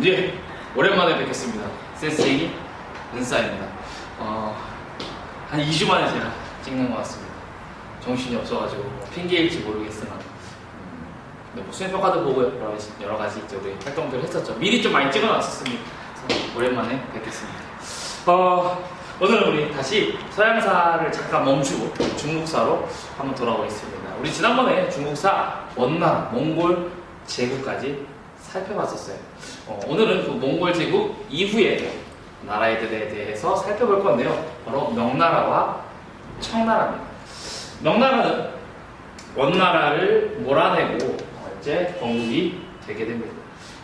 예, 오랜만에 뵙겠습니다. 센스이 은싸입니다. 한 2주 만에 제가 찍는 것 같습니다. 정신이 없어가지고 핑계일지 모르겠으나 뭐 수행평가도 보고 여러 가지 이제 우리 활동들을 했었죠. 미리 좀 많이 찍어놨었습니다. 그래서 오랜만에 뵙겠습니다. 오늘은 우리 다시 서양사를 잠깐 멈추고 중국사로 한번 돌아오겠습니다. 우리 지난번에 중국사 원나라, 몽골 제국까지 살펴봤었어요. 오늘은 그 몽골 제국 이후의 나라들에 대해서 살펴볼 건데요. 바로 명나라와 청나라입니다. 명나라는 원나라를 몰아내고 이제 건국이 되게 됩니다.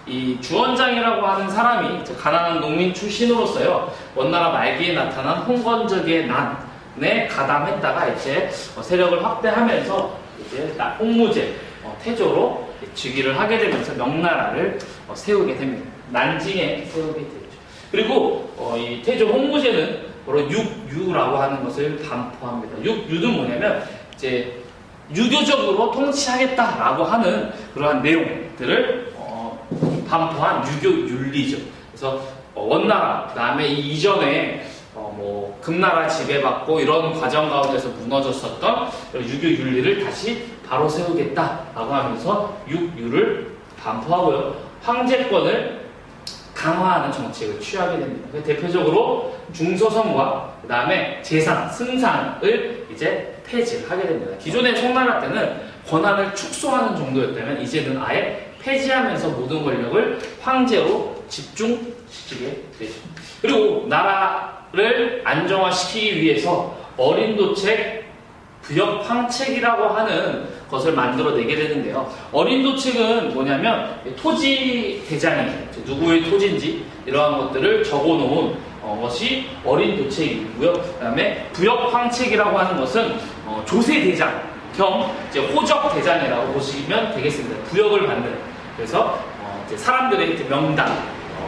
이 주원장이라고 하는 사람이 가난한 농민 출신으로서요, 원나라 말기에 나타난 홍건적의 난에 가담했다가 이제 세력을 확대하면서 이제 홍무제 태조로 즉위를 하게 되면서 명나라를 세우게 됩니다. 난징에 세우게 되죠. 그리고 이 태조 홍무제는 바로 육유라고 하는 것을 반포합니다. 육유는 뭐냐면 이제 유교적으로 통치하겠다라고 하는 그러한 내용들을 반포한 유교 윤리죠. 그래서 원나라, 그다음에 이 이전에 뭐 금나라 지배받고 이런 과정 가운데서 무너졌었던 유교 윤리를 다시 바로 세우겠다라고 하면서 육유를 반포하고요. 황제권을 강화하는 정책을 취하게 됩니다. 대표적으로 중서성과 그 다음에 재상, 승상을 이제 폐지를 하게 됩니다. 기존의 청나라 때는 권한을 축소하는 정도였다면 이제는 아예 폐지하면서 모든 권력을 황제로 집중시키게 되죠. 그리고 나라를 안정화시키기 위해서 어린도책, 부역황책이라고 하는 것을 만들어내게 되는데요. 어린도책은 뭐냐면 토지 대장이 누구의 토지인지 이러한 것들을 적어놓은 것이 어린도책이고요. 그 다음에 부역황책이라고 하는 것은 조세대장 겸 이제 호적대장이라고 보시면 되겠습니다. 부역을 받는, 그래서 이제 사람들의 이제 명당,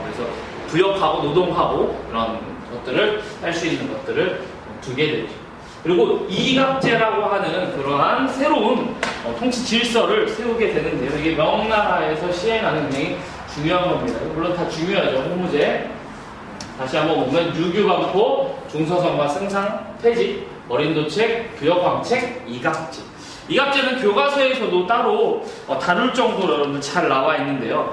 그래서 부역하고 노동하고 그런 것들을 할 수 있는 것들을 두게 되죠. 그리고 이갑제라고 하는 그러한 새로운 통치 질서를 세우게 되는데요. 이게 명나라에서 시행하는 굉장히 중요한 겁니다. 물론 다 중요하죠. 홍무제. 다시 한번 보면 유교반포, 중서성과 승상 폐지, 어린도책, 부역황책, 이갑제. 이갑제는 교과서에서도 따로 다룰 정도로 여러분들 잘 나와 있는데요.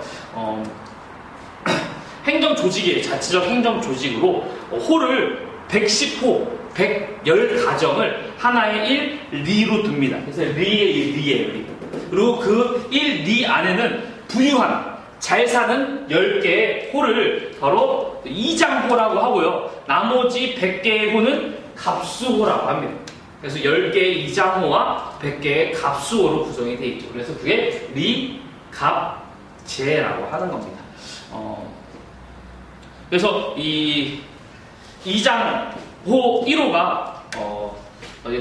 행정조직이에요. 자치적 행정조직으로 호를 110호, 110가정을 하나의 1리로 둡니다. 그래서 리예요, 리. 그리고 그 1리 안에는 부유한, 잘 사는 10개의 호를 바로 이장호라고 하고요. 나머지 100개의 호는 갑수호라고 합니다. 그래서 10개의 이장호와 100개의 갑수호로 구성이 되어 있죠. 그래서 그게 리, 갑, 제라고 하는 겁니다. 그래서 이 이장호 1호가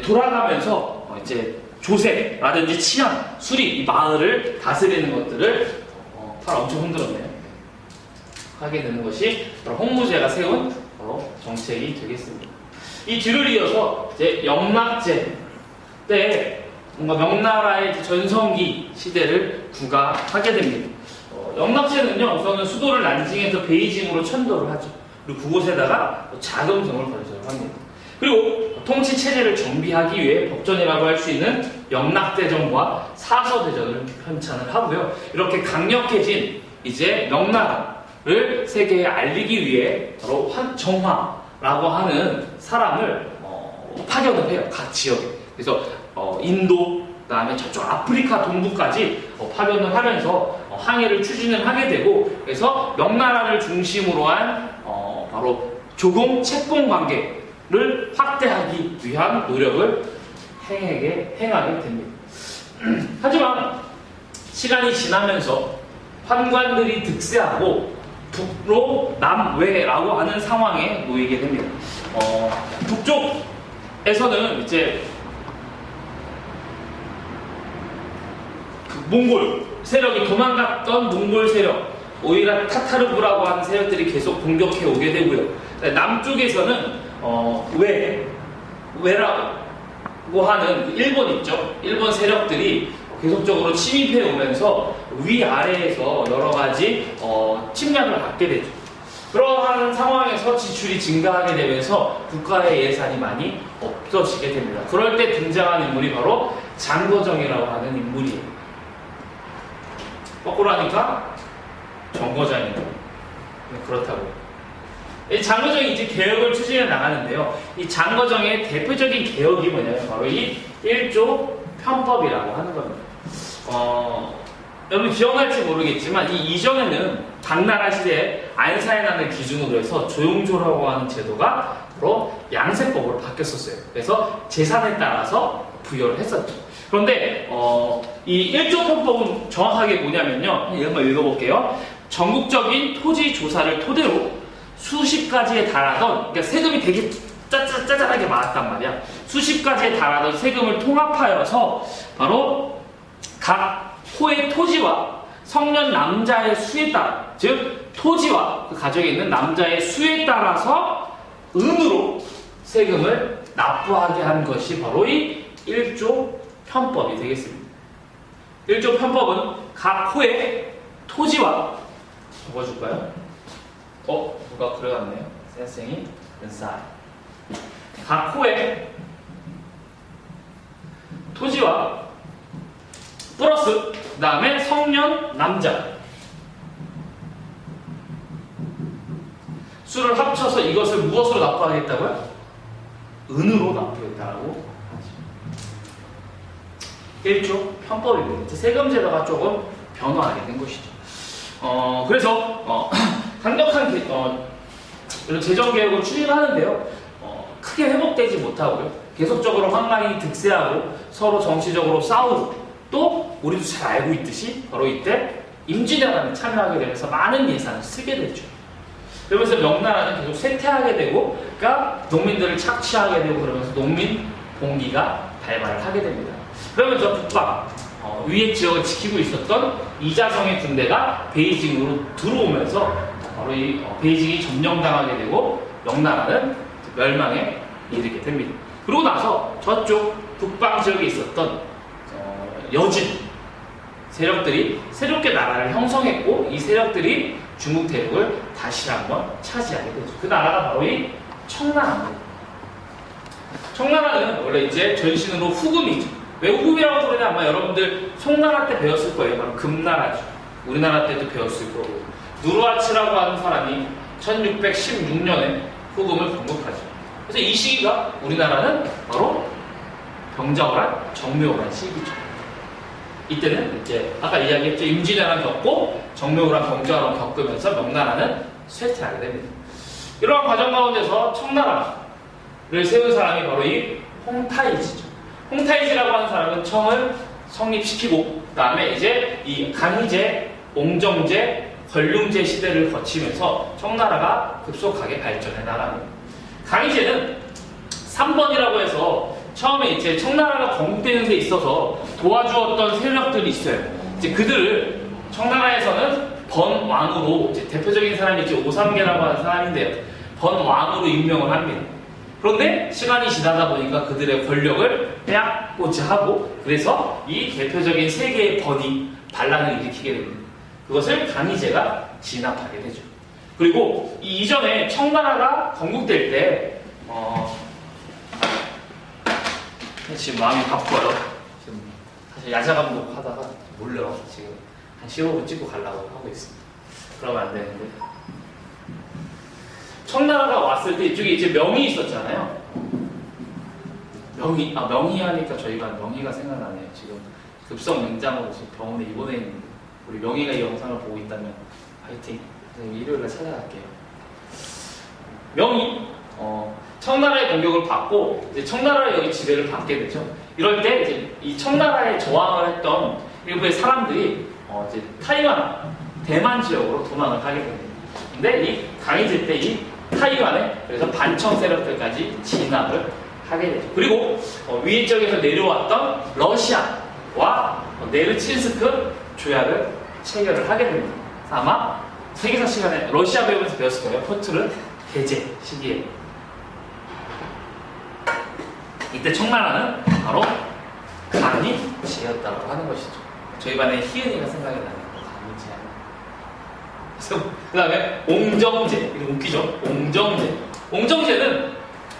돌아가면서 이제 조세라든지 치안, 수리, 이 마을을 다스리는 것들을 팔 엄청 흔들었네요. 하게 되는 것이 바로 홍무제가 세운 바로 정책이 되겠습니다. 이 뒤를 이어서 이제 영락제 때 뭔가 명나라의 전성기 시대를 구가하게 됩니다. 영락제는요, 우선은 수도를 난징에서 베이징으로 천도를 하죠. 그리고 그곳에다가 자금성을 건설을 합니다. 그리고 통치 체제를 정비하기 위해 법전이라고 할 수 있는 영락대전과 사서대전을 편찬을 하고요. 이렇게 강력해진 이제 명나라를 세계에 알리기 위해 바로 환정화라고 하는 사람을 파견을 해요. 각 지역에. 그래서 인도, 그 다음에 저쪽 아프리카 동부까지 파견을 하면서 항해를 추진을 하게 되고, 그래서 명나라를 중심으로 한 바로 조공 채공 관계를 확대하기 위한 노력을 행하게 됩니다. 하지만 시간이 지나면서 환관들이 득세하고 북로 남외라고 하는 상황에 놓이게 됩니다. 북쪽에서는 이제 그 몽골 세력이 도망갔던 몽골 세력, 오히려 타타르부라고 하는 세력들이 계속 공격해 오게 되고요. 남쪽에서는 외라고 하는 일본 있죠. 일본 세력들이 계속적으로 침입해 오면서 위아래에서 여러 가지 침략을 받게 되죠. 그러한 상황에서 지출이 증가하게 되면서 국가의 예산이 많이 없어지게 됩니다. 그럴 때 등장한 인물이 바로 장거정이라고 하는 인물이에요. 거꾸로 하니까 정거장이에요. 그렇다고요. 이 장거정이 이제 개혁을 추진해 나가는데요. 이 장거정의 대표적인 개혁이 뭐냐면 바로 이 1조 편법이라고 하는 겁니다. 여러분 기억날지 모르겠지만 이 이전에는 당나라 시대에 안사해나는 기준으로 해서 조용조라고 하는 제도가 바로 양세법으로 바뀌었었어요. 그래서 재산에 따라서 부여를 했었죠. 그런데 이 1조 편법은 정확하게 뭐냐면요. 한번 읽어볼게요. 전국적인 토지 조사를 토대로 수십 가지에 달하던, 그러니까 세금이 되게 짜잘하게 많았단 말이야. 수십 가지에 달하던 세금을 통합하여서 바로 각 호의 토지와 성년 남자의 수에 따라, 즉 토지와 그 가정에 있는 남자의 수에 따라서 은으로 세금을 납부하게 한 것이 바로 이 1조 편법이 되겠습니다. 1조 편법은 각 호의 토지와, 적어줄까요? 누가 그려놨네요. 센생이 은사이. 각 호의 토지와 플러스 그 다음에 성년 남자 수를 합쳐서 이것을 무엇으로 납부하겠다고요? 은으로 납부하겠다고 하죠. 1조 편법입니다. 세금 제도가 조금 변화하게 된 것이죠. 그래서 강력한 이런 재정 개혁을 추진하는데요. 크게 회복되지 못하고요. 계속적으로 황당이 득세하고 서로 정치적으로 싸우고, 또 우리도 잘 알고 있듯이 바로 이때 임진왜란에 참여하게 되면서 많은 예산을 쓰게 되죠. 그러면서 명나라는 계속 쇠퇴하게 되고, 그러니까 농민들을 착취하게 되고, 그러면서 농민 봉기가 발발을 하게 됩니다. 그러면서 북방 위의 지역을 지키고 있었던 이자성의 군대가 베이징으로 들어오면서 바로 이 베이징이 점령당하게 되고 명나라는 멸망에 이르게 됩니다. 그러고 나서 저쪽 북방 지역에 있었던 여진 세력들이 새롭게 나라를 형성했고, 이 세력들이 중국 대륙을 다시 한번 차지하게 되죠. 그 나라가 바로 이 청나라입니다. 청나라는 원래 이제 전신으로 후금이죠. 왜 후금이라고 부르냐, 아마 여러분들 송나라 때 배웠을 거예요. 바로 금나라죠. 우리나라 때도 배웠을 거고. 누르하치라고 하는 사람이 1616년에 후금을 건국하죠. 그래서 이 시기가 우리나라는 바로 병자호란, 정묘호란 시기죠. 이때는 이제 아까 이야기했죠. 임진왜란 겪고 정묘호란, 병자호란 겪으면서 명나라는 쇠퇴하게 됩니다. 이러한 과정 가운데서 청나라를 세운 사람이 바로 이 홍타이지죠. 홍타이지라고 하는 사람은 청을 성립시키고, 그 다음에 이제 이 강희제, 옹정제, 권륭제 시대를 거치면서 청나라가 급속하게 발전해 나갑니다. 강희제는 3번이라고 해서 처음에 이제 청나라가 건국되는 데 있어서 도와주었던 세력들이 있어요. 이제 그들을 청나라에서는 번왕으로, 이제 대표적인 사람이 이제 오삼계라고 하는 사람인데요. 번왕으로 임명을 합니다. 그런데 시간이 지나다 보니까 그들의 권력을 빼앗고자 하고, 그래서 이 대표적인 세 개의 번이 반란을 일으키게 됩니다. 그것을 강희제가 진압하게 되죠. 그리고 이 이전에 청나라가 건국될 때 지금 마음이 바빠요. 지금 사실 야자감독 하다가 몰래 와서 지금 한 15분 찍고 가려고 하고 있습니다. 그러면 안 되는데. 청나라가 왔을 때 이쪽에 이제 명이 있었잖아요. 명희 하니까 저희가 명희가 생각나네요. 지금 급성 냉장으로 지금 병원에 입원해 있는데, 우리 명희가 이 영상을 보고 있다면 화이팅! 일요일에 찾아갈게요. 명희, 청나라의 공격을 받고 이제 청나라의 여기 지배를 받게 되죠. 이럴 때 이제 이 청나라에 저항을 했던 일부의 사람들이 이제 타이완, 대만 지역으로 도망을 가게 됩니다. 근데 이 강희제 때 이 타이완에 그래서 반청 세력들까지 진압을 하게 되죠. 그리고 위에 지역에서 내려왔던 러시아와 네르친스크 조약을 체결을 하게 됩니다. 아마 세계사 시간에 러시아 배우면서 배웠을 거예요. 포트르 게제 시기에. 이때 청나라는 바로 강희제였다고 하는 것이죠. 저희 반에 희은이가 생각이 나네요. 강희제. 그래서 그 다음에 옹정제. 이거 웃기죠? 옹정제. 옹정제는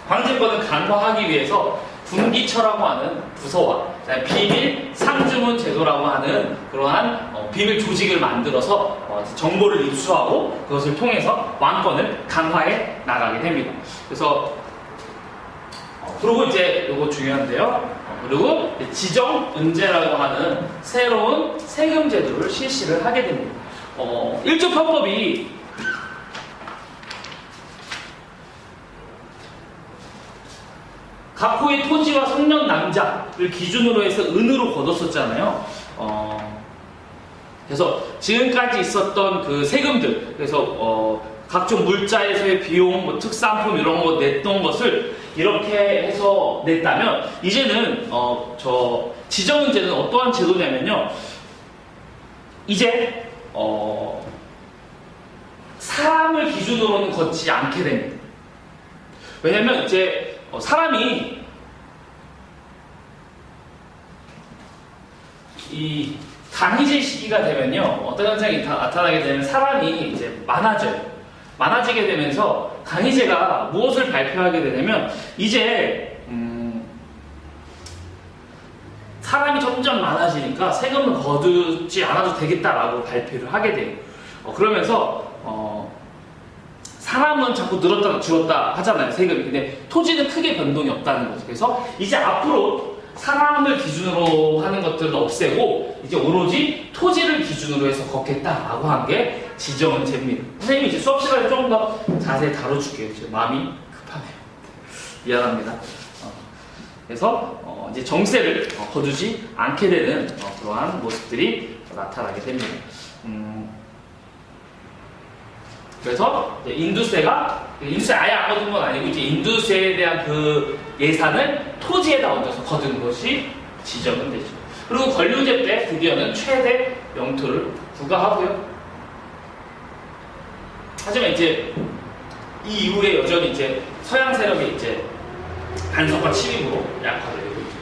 황제권을 강화하기 위해서 군기처라고 하는 부서와 비밀 상주문 제도라고 하는 그러한 비밀 조직을 만들어서 정보를 입수하고 그것을 통해서 왕권을 강화해 나가게 됩니다. 그래서 그리고 이제 이거 중요한데요. 그리고 지정은제라고 하는 새로운 세금 제도를 실시를 하게 됩니다. 일조편법이 각호의 토지와 성년 남자를 기준으로 해서 은으로 거뒀었잖아요. 그래서 지금까지 있었던 그 세금들, 그래서 각종 물자에서의 비용, 뭐 특산품 이런 거 냈던 것을 이렇게 해서 냈다면 이제는 저 지정은제는 어떠한 제도냐면요. 이제 사람을 기준으로는 걷지 않게 됩니다. 왜냐면 이제 사람이 이 강희제 시기가 되면요, 어떤 현상이 나타나게 되면 사람이 이제 많아져요. 많아지게 되면서 강희제가 무엇을 발표하게 되냐면 이제 사람이 점점 많아지니까 세금을 거두지 않아도 되겠다라고 발표를 하게 돼요. 그러면서 사람은 자꾸 늘었다 줄었다 하잖아요, 세금이. 근데 토지는 크게 변동이 없다는 거죠. 그래서 이제 앞으로 사람을 기준으로 하는 것들은 없애고 이제 오로지 토지를 기준으로 해서 걷겠다라고 한 게 지정은제입니다. 선생님이 이제 수업 시간에 조금 더 자세히 다뤄줄게요. 지금 마음이 급하네요. 미안합니다. 그래서 이제 정세를 거두지 않게 되는 그러한 모습들이 나타나게 됩니다. 그래서 이제 인두세 아예 안 거둔 건 아니고 이제 인두세에 대한 그 예산을 토지에다 얹어서 거둔 것이 지정은 되죠. 그리고 권류제 때 드디어는 최대 영토를 부과하고요. 하지만 이제 이 이후에 여전히 이제 서양 세력이 이제 간섭과 침입으로 약화되고 있죠.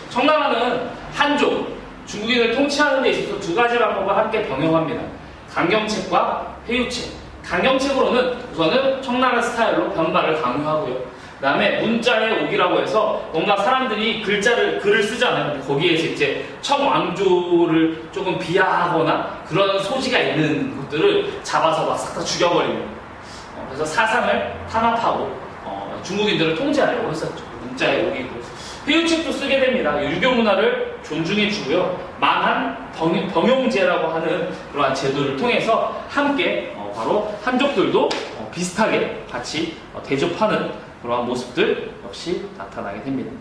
청나라는 한족, 중국인을 통치하는 데 있어서 두 가지 방법을 함께 병용합니다. 강경책과 회유책. 강경책으로는 우선은 청나라 스타일로 변발을 강요하고요. 그 다음에 문자의 옥이라고 해서 뭔가 사람들이 글을 쓰잖아요. 근데 거기에서 이제 청왕조를 조금 비하하거나 그런 소지가 있는 것들을 잡아서 막 싹 다 죽여버립니다. 그래서 사상을 탄압하고 중국인들을 통제하려고 했었죠. 문자의 옥이고. 회유책도 쓰게 됩니다. 유교 문화를 존중해주고요. 만한 병용제라고 하는 그러한 제도를 통해서 함께 바로 한족들도 비슷하게 같이 대접하는 그러한 모습들 역시 나타나게 됩니다.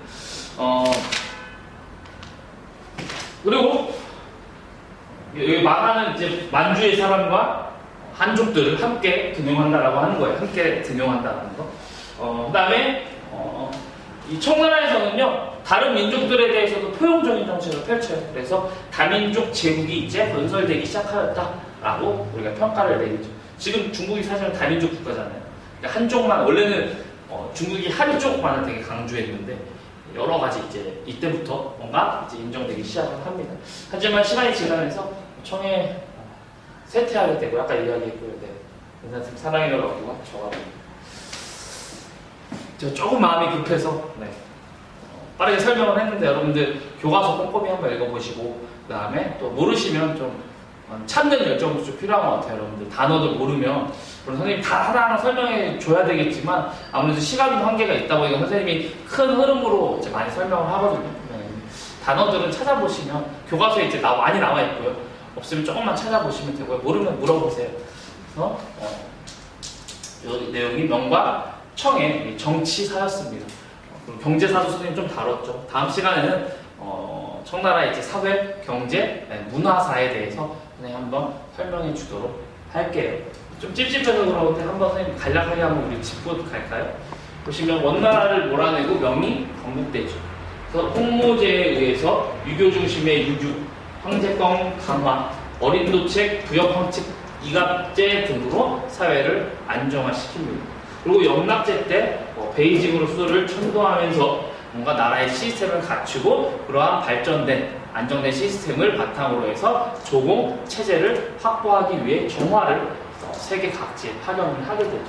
그리고 여기 만화는 이제 만주의 사람과 한족들을 함께 등용한다라고 하는 거예요. 함께 등용한다는 거. 그 다음에 이 청나라에서는요, 다른 민족들에 대해서도 포용적인 정책을 펼쳐요. 그래서 다민족 제국이 이제 건설되기 시작하였다라고 우리가 평가를 내리죠. 지금 중국이 사실은 다민족 국가잖아요. 그러니까 한족만, 원래는 중국이 한족만을 되게 강조했는데 여러 가지 이제 이때부터 뭔가 이제 인정되기 시작을 합니다. 하지만 시간이 지나면서 청에 쇠퇴하게 되고 아까 이야기했고요. 네. 선생님 사랑해요라고 적어가지고 제가 조금 마음이 급해서 빠르게 설명을 했는데 여러분들 교과서 꼼꼼히 한번 읽어보시고 그 다음에 또 모르시면 좀 찾는 열정도 좀 필요한 것 같아요. 여러분들 단어들 모르면 물론 선생님이 다 하나하나 설명해 줘야 되겠지만 아무래도 시간도 한계가 있다 보니까 선생님이 큰 흐름으로 이제 많이 설명을 하거든요. 단어들은 찾아보시면 교과서에 이제 많이 나와 있고요. 없으면 조금만 찾아보시면 되고요. 모르면 물어보세요. 그래서 이 내용이 명과 청의 정치사였습니다. 경제사도 선생님 좀 다뤘죠. 다음 시간에는 청나라의 이제 사회, 경제, 문화사에 대해서 선생님 한번 설명해 주도록 할게요. 좀 찝찝해서 그러는데 한번 선생님 간략하게 한번 우리 짚고 갈까요? 보시면 원나라를 몰아내고 명이 건국되죠. 그래서 홍모제에 의해서 유교 중심의 유교, 황제권 강화, 어린도책, 부역황책, 이갑제 등으로 사회를 안정화시킵니다. 그리고 영락제 때 베이징으로 수도를 천도하면서 뭔가 나라의 시스템을 갖추고 그러한 발전된 안정된 시스템을 바탕으로 해서 조공 체제를 확보하기 위해 정화를 세계 각지에 파견을 하게 되죠.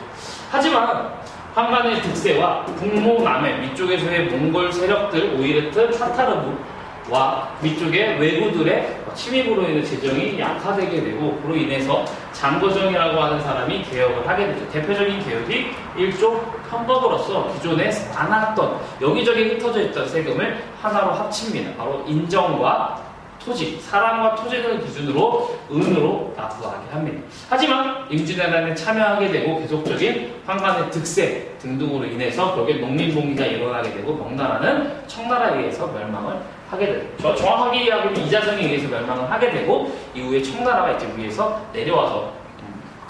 하지만 한반의 득세와 북모남해 위쪽에서의 몽골 세력들 오이르트 타타르와 위쪽의 왜구들의 침입으로 인해 재정이 약화되게 되고 그로 인해서 장거정이라고 하는 사람이 개혁을 하게 되죠. 대표적인 개혁이 일종 편법으로서 기존에 많았던 여기저기 흩어져 있던 세금을 하나로 합칩니다. 바로 인정과 토지, 사람과 토지를 기준으로 은으로 납부하게 합니다. 하지만 임진왜란에 참여하게 되고 계속적인 황간의 득세 등등으로 인해서 결국에 농민봉기가 일어나게 되고 명나라는 청나라에 의해서 멸망을 하게 되고 정확하게 이야기하면 이자선에 의해서 멸망을 하게 되고 이후에 청나라가 이제 위에서 내려와서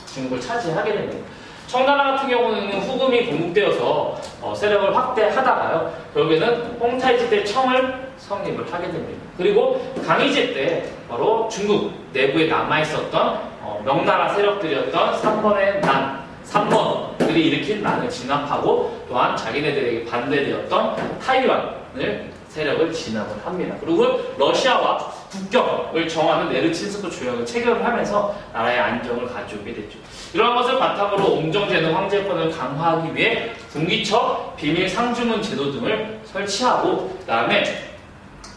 중국을 차지하게 됩니다. 청나라 같은 경우는 후금이 건국되어서 세력을 확대하다가요 결국에는 홍타이지 때 청을 성립을 하게 됩니다. 그리고 강희제 때 바로 중국 내부에 남아있었던 명나라 세력들이었던 3번의 난, 3번들이 일으킨 난을 진압하고 또한 자기네들에게 반대되었던 타이완을 세력을 진압을 합니다. 그리고 러시아와 국경을 정하는 네르친스크 조약을 체결을 하면서 나라의 안정을 가져오게 됐죠. 이러한 것을 바탕으로 옹정제는 황제권을 강화하기 위해 군기처, 비밀 상주문 제도 등을 설치하고 그 다음에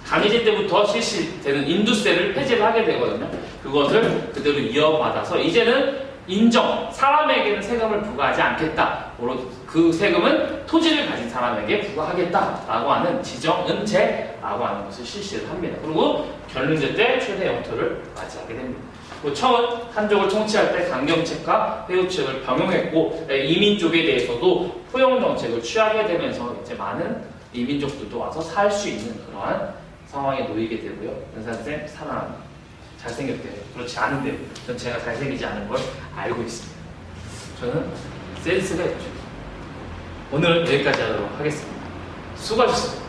강희제 때부터 실시되는 인두세를 폐지를 하게 되거든요. 그것을 그대로 이어받아서 이제는 인정, 사람에게는 세금을 부과하지 않겠다. 그 세금은 토지를 가진 사람에게 부과하겠다라고 하는 지정은제라고 하는 것을 실시를 합니다. 그리고 견륜제 때 최대 영토를 맞이하게 됩니다. 청은 한족을 통치할 때 강경책과 회유책을 병용했고 이민족에 대해서도 포용 정책을 취하게 되면서 이제 많은 이민족들도 와서 살 수 있는 그러한 상황에 놓이게 되고요. 은사쌤 사랑합니다. 잘생겼대요. 그렇지 않은데요. 전 제가 잘생기지 않은 걸 알고 있습니다. 저는 센스가 있죠. 오늘은 여기까지 하도록 하겠습니다. 수고하셨습니다.